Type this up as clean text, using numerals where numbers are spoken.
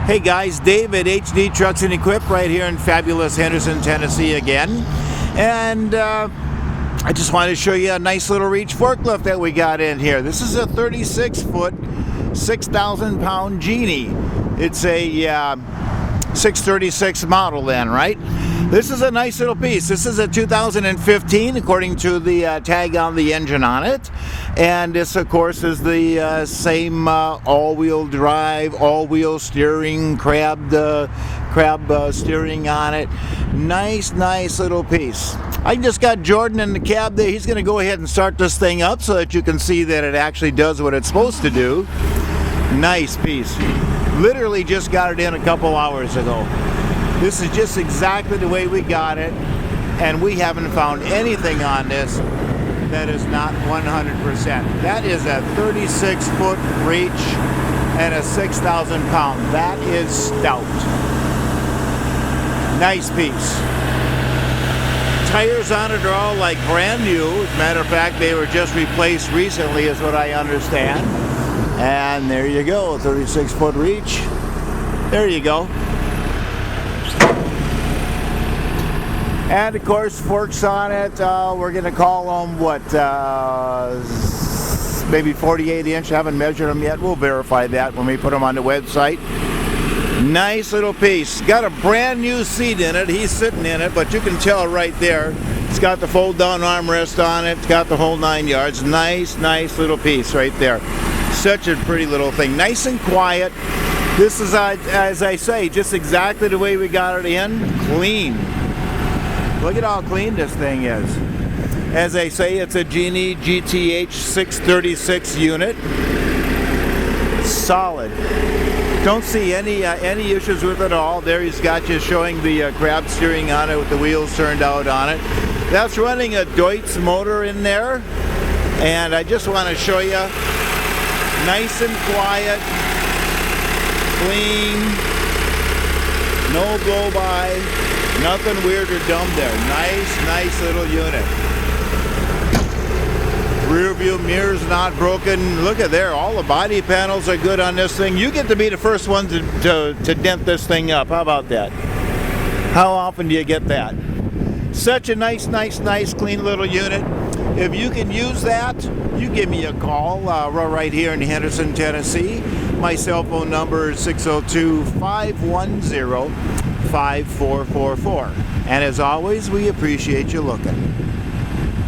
Hey guys, Dave at HD Trucks and Equip right here in fabulous Henderson, Tennessee again. And I just wanted to show you a nice little reach forklift that we got in here. This is a 36-foot, 6,000-pound Genie. It's a 636 model then, right? This is a nice little piece. This is a 2015 according to the tag on the engine on it. And this, of course, is the same all-wheel drive, all-wheel steering, crab steering on it. Nice little piece. I just got Jordan in the cab there. He's going to go ahead and start this thing up so that you can see that it actually does what it's supposed to do. Nice piece. Literally just got it in a couple hours ago. This is just exactly the way we got it, and we haven't found anything on this that is not 100%. That is a 36-foot reach and a 6,000 pound. That is stout. Nice piece. Tires on it are all like brand new. As a matter of fact, they were just replaced recently is what I understand. And there you go, 36-foot reach. There you go. And of course, forks on it, we're going to call them, what, maybe 48 inch. I haven't measured them yet. We'll verify that when we put them on the website. Nice little piece. Got a brand new seat in it. He's sitting in it, but you can tell right there. It's got the fold down armrest on it. It's got the whole 9 yards. Nice little piece right there. Such a pretty little thing. Nice and quiet. This is, as I say, just exactly the way we got it in. Clean. Look at how clean this thing is. As I say, it's a Genie GTH 636 unit. Solid. Don't see any issues with it at all. There he's got you showing the crab steering on it with the wheels turned out on it. That's running a Deutz motor in there. And I just want to show you, nice and quiet, clean, no blow-by. Nothing weird or dumb there. Nice little unit. Rear view mirror's not broken. Look at there. All the body panels are good on this thing. You get to be the first one to dent this thing up. How about that? How often do you get that? Such a nice, clean little unit. If you can use that, you give me a call. We're right here in Henderson, Tennessee. My cell phone number is 602-510-5444. And as always, we appreciate you looking.